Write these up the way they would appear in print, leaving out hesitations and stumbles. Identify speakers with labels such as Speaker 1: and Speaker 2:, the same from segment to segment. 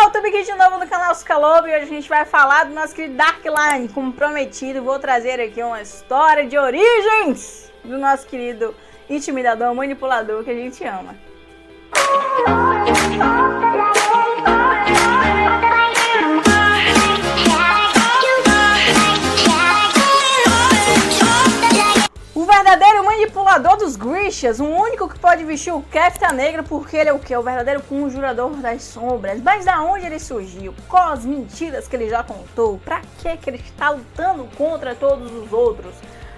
Speaker 1: pessoal, tô aqui de novo no canal Scalobo e hoje a gente vai falar do nosso querido Darkline. Como prometido, vou trazer aqui uma história de origens do nosso querido intimidador, manipulador que a gente ama. O verdadeiro manipulador dos Grishas, o único que pode vestir o Kefta Negra, porque ele é o quê? O verdadeiro conjurador das sombras. Mas da onde ele surgiu? Quais as mentiras que ele já contou? Pra que ele está lutando contra todos os outros?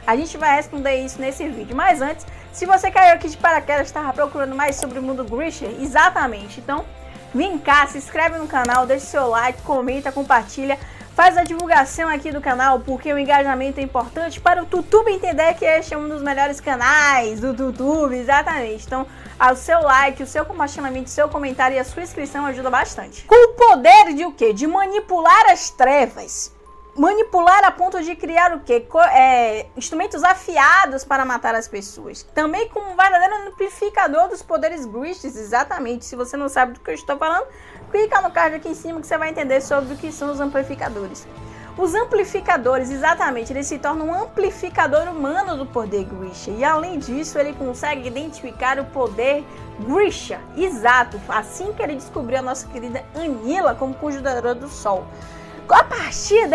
Speaker 1: A gente vai responder isso nesse vídeo. Mas antes, se você caiu aqui de paraquedas e estava procurando mais sobre o mundo Grisha, exatamente. Então, vem cá, se inscreve no canal, deixa seu like, comenta, compartilha. Faz a divulgação aqui do canal, porque o engajamento é importante para o YouTube entender que este é um dos melhores canais do YouTube, exatamente. Então, o seu like, o seu compartilhamento, o seu comentário e a sua inscrição ajuda bastante. Com o poder de o quê? De manipular as trevas. Manipular a ponto de criar o quê? Instrumentos afiados para matar as pessoas. Também como um verdadeiro amplificador dos poderes Grishas, exatamente. Se você não sabe do que eu estou falando, clica no card aqui em cima que você vai entender sobre o que são os amplificadores. Os amplificadores, exatamente, eles se tornam um amplificador humano do poder Grisha. E além disso, ele consegue identificar o poder Grisha, exato, assim que ele descobriu a nossa querida Anila como conjuradora do Sol. A partir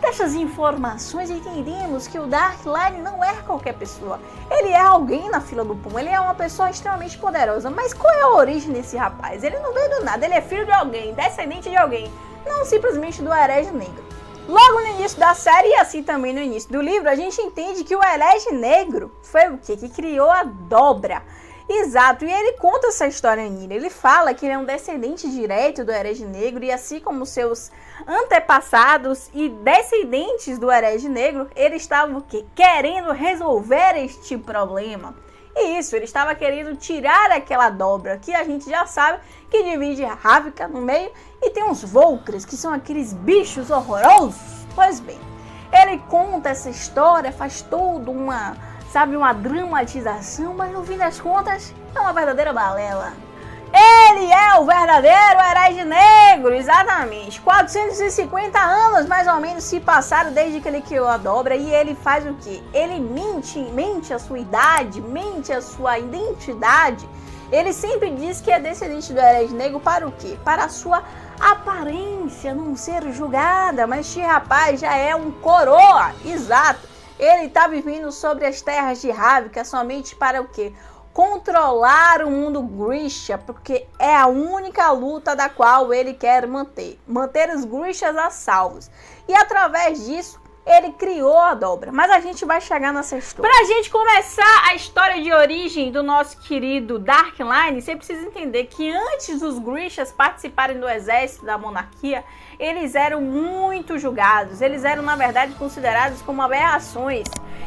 Speaker 1: dessas informações, entendemos que o Darkline não é qualquer pessoa. Ele é alguém na fila do pão, ele é uma pessoa extremamente poderosa. Mas qual é a origem desse rapaz? Ele não veio do nada, ele é filho de alguém, descendente de alguém, não simplesmente do Herege Negro. Logo no início da série e assim também no início do livro, a gente entende que o Herege Negro foi o quê? Que criou a dobra. Exato, e ele conta essa história nele. Ele fala que ele é um descendente direto do Herege Negro e assim como seus antepassados e descendentes do Herege Negro, ele estava o quê? Querendo resolver este problema. E isso, ele estava querendo tirar aquela dobra que a gente já sabe que divide a Ravnica no meio e tem os Volcres, que são aqueles bichos horrorosos. Pois bem, ele conta essa história, faz toda uma dramatização, mas no fim das contas é uma verdadeira balela. Ele é o verdadeiro Herege Negro, exatamente. 450 anos mais ou menos se passaram desde que ele criou a dobra e ele faz o quê? Ele mente a sua idade, mente a sua identidade. Ele sempre diz que é descendente do Herege Negro para o quê? Para a sua aparência não ser julgada, mas este rapaz já é um coroa, exato. Ele está vivendo sobre as terras de Ravnica somente para o quê? Controlar o mundo Grisha, porque é a única luta da qual ele quer manter os Grishas a salvos. E através disso, ele criou a dobra. Mas a gente vai chegar nessa história. Pra gente começar a história de origem do nosso querido Darkline, você precisa entender que antes dos Grishas participarem do exército da monarquia, eles eram muito julgados. Eles eram, na verdade, considerados como aberrações.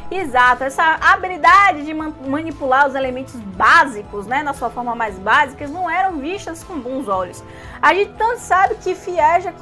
Speaker 1: Exato, essa habilidade de manipular os elementos básicos, né, na sua forma mais básica, não eram vistas com bons olhos. A gente tanto sabe que Fieja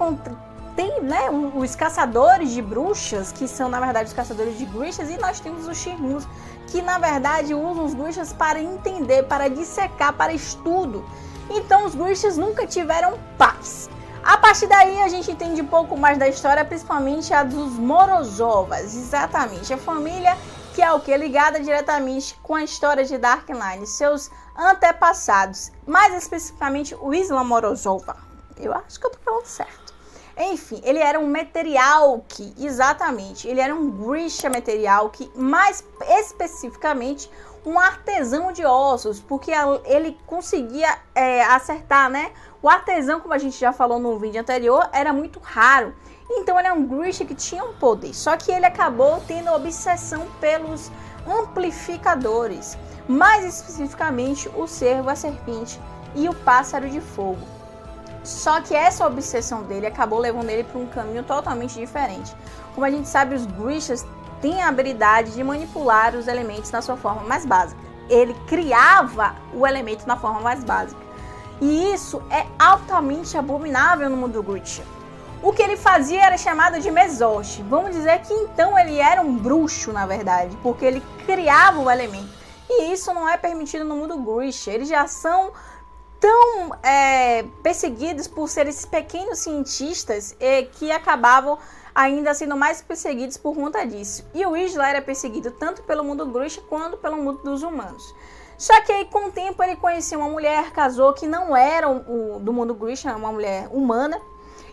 Speaker 1: tem, né, os caçadores de bruxas, que são, na verdade, os caçadores de Grishas, e nós temos os Shirmus, que, na verdade, usam os Grishas para entender, para dissecar, para estudo. Então, os Grishas nunca tiveram paz. A partir daí, a gente entende um pouco mais da história, principalmente a dos Morozovas, exatamente. A família que é o que? Ligada diretamente com a história de Darkline, seus antepassados, mais especificamente o Isla Morozova. Eu acho que eu tô falando certo. Enfim, ele era um Meterialk, exatamente. Ele era um Grisha Meterialk, mais especificamente um artesão de ossos, porque ele conseguia acertar, né? O artesão, como a gente já falou no vídeo anterior, era muito raro. Então ele é um Grisha que tinha um poder. Só que ele acabou tendo obsessão pelos amplificadores. Mais especificamente o cervo, a serpente e o pássaro de fogo. Só que essa obsessão dele acabou levando ele para um caminho totalmente diferente. Como a gente sabe, os Grishas têm a habilidade de manipular os elementos na sua forma mais básica. Ele criava o elemento na forma mais básica. E isso é altamente abominável no mundo Grisha. O que ele fazia era chamado de Mesoshi. Vamos dizer que então ele era um bruxo, na verdade, porque ele criava o elemento. E isso não é permitido no mundo Grisha. Eles já são tão perseguidos por serem esses pequenos cientistas que acabavam ainda sendo mais perseguidos por conta disso. E o Isla era perseguido tanto pelo mundo Grisha quanto pelo mundo dos humanos. Só que aí, com o tempo, ele conheceu uma mulher, casou, que não era do mundo Grisha, uma mulher humana,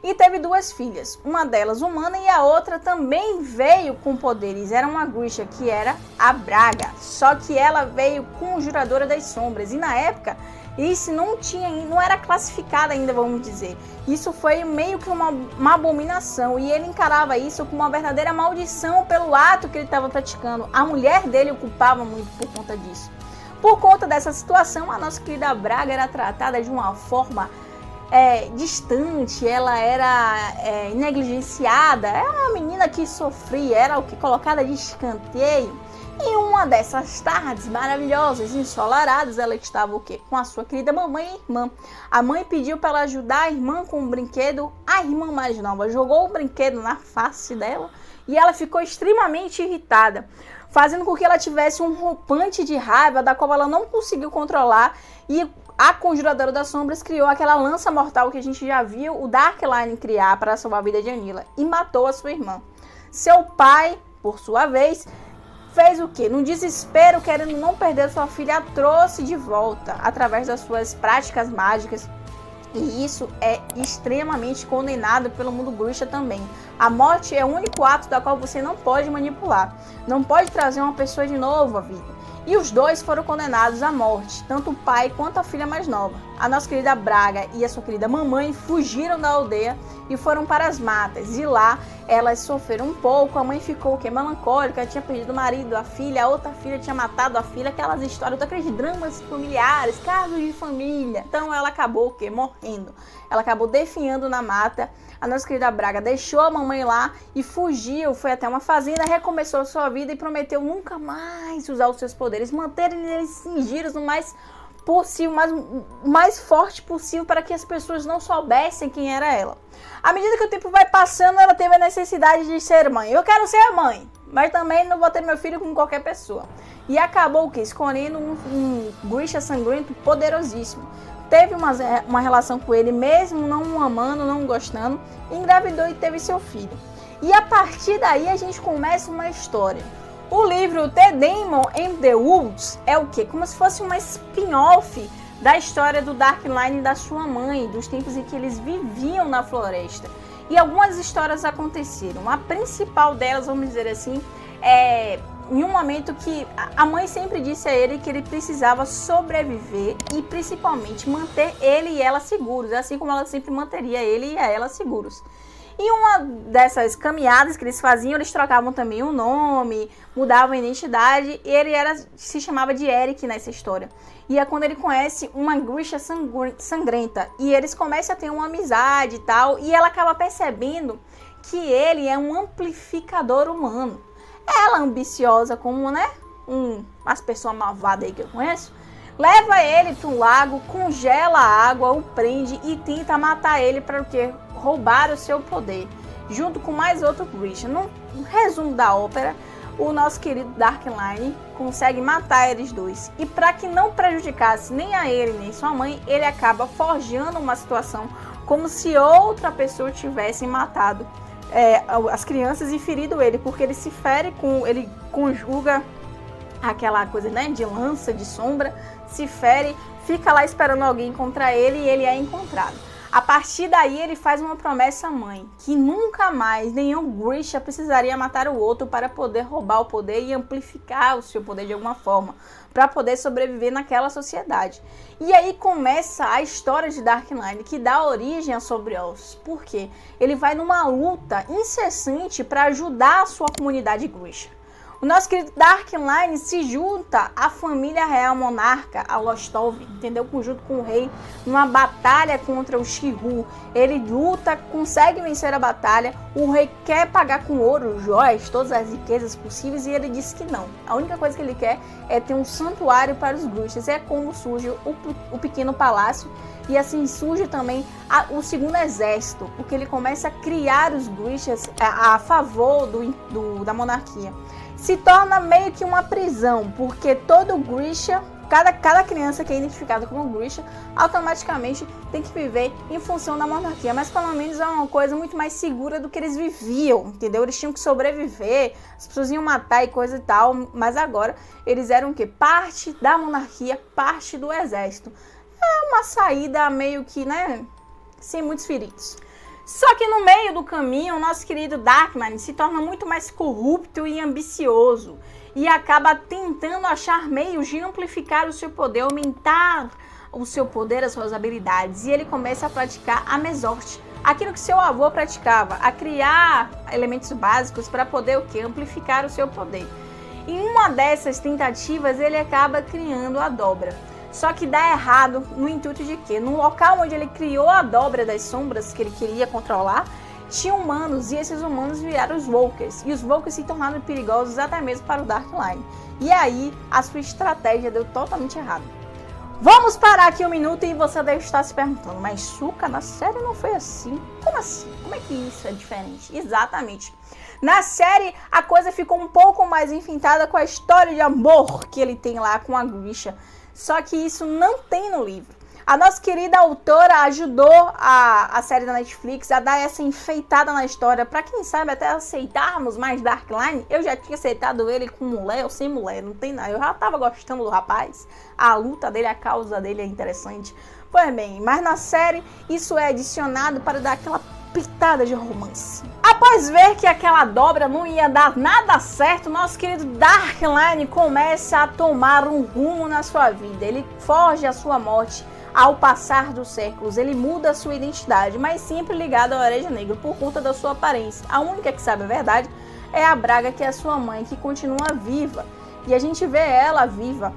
Speaker 1: e teve 2 filhas. Uma delas humana e a outra também veio com poderes. Era uma Grisha, que era a Braga. Só que ela veio conjuradora das sombras. E na época, isso não era classificado ainda, vamos dizer. Isso foi meio que uma abominação. E ele encarava isso como uma verdadeira maldição pelo ato que ele estava praticando. A mulher dele o culpava muito por conta disso. Por conta dessa situação, a nossa querida Braga era tratada de uma forma distante, ela era negligenciada, era uma menina que sofria, era colocada de escanteio. E uma dessas tardes maravilhosas, ensolaradas, ela estava o quê? Com a sua querida mamãe e irmã. A mãe pediu para ela ajudar a irmã com um brinquedo. A irmã mais nova jogou o brinquedo na face dela e ela ficou extremamente irritada, fazendo com que ela tivesse um rompante de raiva, da qual ela não conseguiu controlar. E a Conjuradora das Sombras criou aquela lança mortal que a gente já viu o Darkline criar para salvar a vida de Anila e matou a sua irmã. Seu pai, por sua vez, fez o quê? No desespero, querendo não perder sua filha, a trouxe de volta através das suas práticas mágicas. E isso é extremamente condenado pelo mundo Grisha também. A morte é o único ato da qual você não pode manipular. Não pode trazer uma pessoa de novo à vida. E os 2 foram condenados à morte, tanto o pai quanto a filha mais nova. A nossa querida Braga e a sua querida mamãe fugiram da aldeia e foram para as matas. E lá elas sofreram um pouco, a mãe ficou o quê? Melancólica, tinha perdido o marido, a filha, a outra filha tinha matado a filha, aquelas histórias, aqueles dramas familiares, casos de família. Então ela acabou o quê? Morrendo. Ela acabou definhando na mata. A nossa querida Braga deixou a mamãe lá e fugiu, foi até uma fazenda, recomeçou a sua vida e prometeu nunca mais usar os seus poderes, manter eles singidos o mais possível, o mais forte possível, para que as pessoas não soubessem quem era ela. À medida que o tempo vai passando, ela teve a necessidade de ser mãe. Eu quero ser a mãe, mas também não vou ter meu filho com qualquer pessoa. E acabou o quê? Escolhendo um Grisha sangrento poderosíssimo. Teve uma relação com ele, mesmo não o amando, não gostando, engravidou e teve seu filho. E a partir daí a gente começa uma história. O livro The Demon in the Woods é o quê? Como se fosse uma spin-off da história do Darkline e da sua mãe, dos tempos em que eles viviam na floresta. E algumas histórias aconteceram. A principal delas, vamos dizer assim, em um momento que a mãe sempre disse a ele que ele precisava sobreviver e principalmente manter ele e ela seguros, assim como ela sempre manteria ele e ela seguros. Em uma dessas caminhadas que eles faziam, eles trocavam também o nome, mudavam a identidade, e ele se chamava de Eric nessa história. E é quando ele conhece uma Grisha sangrenta, e eles começam a ter uma amizade e tal, e ela acaba percebendo que ele é um amplificador humano. Ela, ambiciosa como, as pessoas malvadas aí que eu conheço, leva ele para um lago, congela a água, o prende e tenta matar ele para o quê? Roubar o seu poder, junto com mais outro Grisha. No resumo da ópera, o nosso querido Darkline consegue matar eles 2. E para que não prejudicasse nem a ele, nem sua mãe, ele acaba forjando uma situação como se outra pessoa tivesse matado as crianças e ferido ele, porque ele se fere ele conjuga aquela coisa, de lança, de sombra, se fere, fica lá esperando alguém contra ele e ele é encontrado. A partir daí ele faz uma promessa à mãe, que nunca mais nenhum Grisha precisaria matar o outro para poder roubar o poder e amplificar o seu poder de alguma forma, para poder sobreviver naquela sociedade. E aí começa a história de Darkline, que dá origem a Sobrios. Por quê? Ele vai numa luta incessante para ajudar a sua comunidade Grisha. O nosso querido Darkline se junta à família real monarca, a Lostov, entendeu? Junto com o rei, numa batalha contra o Shihu. Ele luta, consegue vencer a batalha. O rei quer pagar com ouro, joias, todas as riquezas possíveis, e ele diz que não. A única coisa que ele quer é ter um santuário para os Grishas. É como surge o pequeno palácio, e assim surge também o segundo exército, porque ele começa a criar os Grishas a favor da monarquia. Se torna meio que uma prisão, porque todo Grisha cada criança que é identificada como Grisha automaticamente tem que viver em função da monarquia, mas pelo menos é uma coisa muito mais segura do que eles viviam, entendeu? Eles tinham que sobreviver, as pessoas iam matar e coisa e tal, mas agora eles eram o quê? Parte da monarquia, parte do exército. É uma saída meio que, né, sem muitos feridos. Só que no meio do caminho, o nosso querido Darkman se torna muito mais corrupto e ambicioso e acaba tentando achar meios de amplificar o seu poder, aumentar o seu poder, as suas habilidades. E ele começa a praticar a Mesorte, aquilo que seu avô praticava, a criar elementos básicos para poder o quê? Amplificar o seu poder. Em uma dessas tentativas, ele acaba criando a dobra. Só que dá errado no intuito de quê? No local onde ele criou a dobra das sombras que ele queria controlar, tinha humanos, e esses humanos viraram os Volkers. E os Volkers se tornaram perigosos até mesmo para o Darkline. E aí, a sua estratégia deu totalmente errado. Vamos parar aqui um minuto e você deve estar se perguntando, mas Sokka, na série não foi assim? Como assim? Como é que isso é diferente? Exatamente. Na série, a coisa ficou um pouco mais enfintada com a história de amor que ele tem lá com a Grisha. Só que isso não tem no livro. A nossa querida autora ajudou a série da Netflix a dar essa enfeitada na história, para quem sabe até aceitarmos mais Darkline. Eu já tinha aceitado ele com mulher ou sem mulher, não tem nada. Eu já tava gostando do rapaz, a luta dele, a causa dele é interessante. Pois bem, mas na série isso é adicionado para dar aquela pitada de romance. Após ver que aquela dobra não ia dar nada certo, nosso querido Darkline começa a tomar um rumo na sua vida. Ele foge à sua morte ao passar dos séculos. Ele muda a sua identidade, mas sempre ligado ao Areia Negra por conta da sua aparência. A única que sabe a verdade é a Braga, que é a sua mãe, que continua viva. E a gente vê ela viva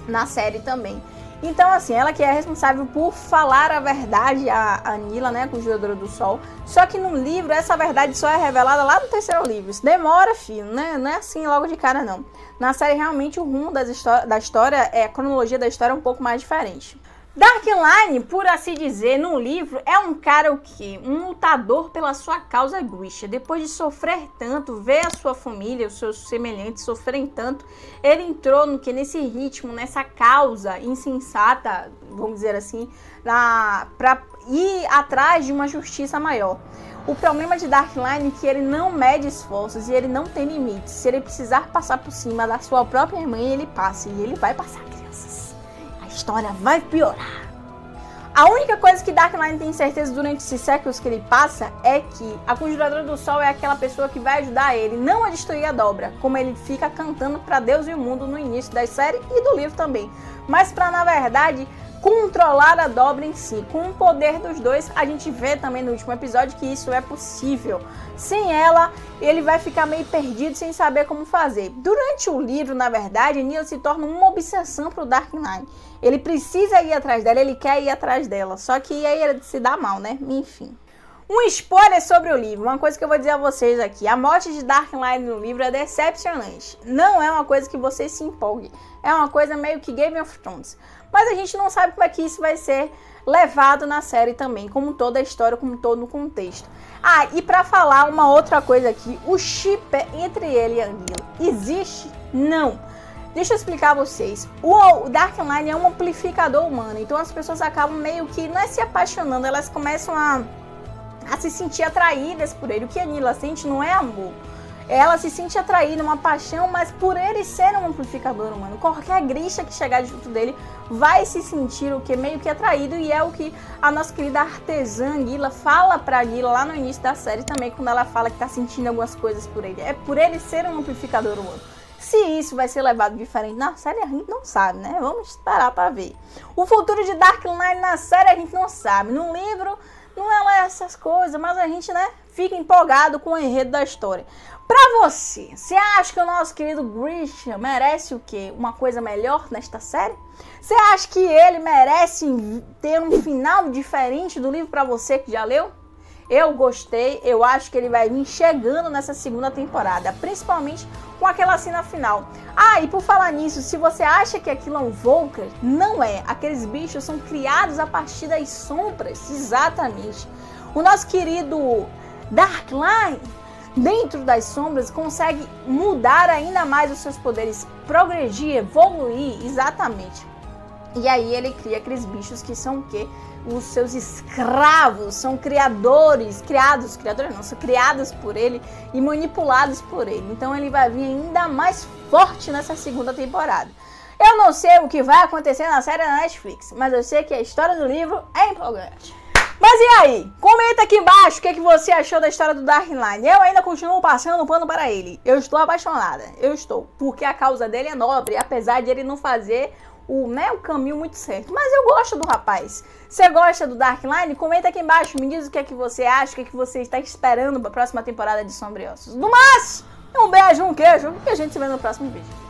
Speaker 1: na série também. Então, assim, ela que é responsável por falar a verdade a Nila, né, Conjuradora do Sol. Só que no livro, essa verdade só é revelada lá no terceiro livro. Isso demora, filho, né? Não é assim logo de cara, não. Na série, realmente, o rumo da história, a cronologia da história é um pouco mais diferente. Darkline, por assim dizer, no livro, é um cara o quê? Um lutador pela sua causa Grisha. Depois de sofrer tanto, ver a sua família, os seus semelhantes sofrerem tanto, ele entrou no que? Nesse ritmo, nessa causa insensata, vamos dizer assim, para ir atrás de uma justiça maior. O problema de Darkline é que ele não mede esforços e ele não tem limites. Se ele precisar passar por cima da sua própria mãe, ele passa, e ele vai passar, crianças. A história vai piorar. A única coisa que Darkline tem certeza durante esses séculos que ele passa é que a Conjuradora do Sol é aquela pessoa que vai ajudar ele não a destruir a dobra, como ele fica cantando para Deus e o mundo no início da série e do livro também, mas para, na verdade, controlar a dobra em si. Com o poder dos dois, a gente vê também no último episódio que isso é possível. Sem ela, ele vai ficar meio perdido sem saber como fazer. Durante o livro, na verdade, Nila se torna uma obsessão pro Darkline. Ele precisa ir atrás dela, ele quer ir atrás dela, só que aí ele se dá mal, né? Enfim. Um spoiler sobre o livro, uma coisa que eu vou dizer a vocês aqui. A morte de Darkline no livro é decepcionante. Não é uma coisa que você se empolgue. É uma coisa meio que Game of Thrones. Mas a gente não sabe como é que isso vai ser levado na série também, como toda a história, como todo o contexto. Ah, e pra falar uma outra coisa aqui, o chip entre ele e a Nila existe? Não. Deixa eu explicar a vocês. O Darkline é um amplificador humano, então as pessoas acabam meio que, não é se apaixonando, elas começam a se sentir atraídas por ele. O que a Nila sente não é amor. Ela se sente atraída, uma paixão, mas por ele ser um amplificador humano, qualquer Grisha que chegar junto dele vai se sentir o que? Meio que atraído, e é o que a nossa querida artesã Nila fala pra Nila lá no início da série também, quando ela fala que tá sentindo algumas coisas por ele. É por ele ser um amplificador humano. Se isso vai ser levado diferente na série, a gente não sabe, né? Vamos esperar pra ver. O futuro de Darkline na série a gente não sabe. No livro não é lá essas coisas, mas a gente, né, fica empolgado com o enredo da história. Pra você acha que o nosso querido Grisha merece o quê? Uma coisa melhor nesta série? Você acha que ele merece ter um final diferente do livro pra você que já leu? Eu gostei, eu acho que ele vai vir chegando nessa segunda temporada, principalmente com aquela cena final. Ah, e por falar nisso, se você acha que aquilo é um Volker, não é. Aqueles bichos são criados a partir das sombras, exatamente. O nosso querido Darkline dentro das sombras, consegue mudar ainda mais os seus poderes, progredir, evoluir, exatamente. E aí ele cria aqueles bichos que são o quê? Os seus escravos, são criadores não, são criados por ele e manipulados por ele. Então ele vai vir ainda mais forte nessa segunda temporada. Eu não sei o que vai acontecer na série da Netflix, mas eu sei que a história do livro é empolgante. Mas e aí? Comenta aqui embaixo o que você achou da história do Darkline. Eu ainda continuo passando pano para ele. Eu estou apaixonada. Eu estou. Porque a causa dele é nobre, apesar de ele não fazer o caminho muito certo. Mas eu gosto do rapaz. Você gosta do Darkline? Comenta aqui embaixo. Me diz o que é que você acha, o que você está esperando para a próxima temporada de Sombra e Ossos. No mais, um beijo, um queijo e a gente se vê no próximo vídeo.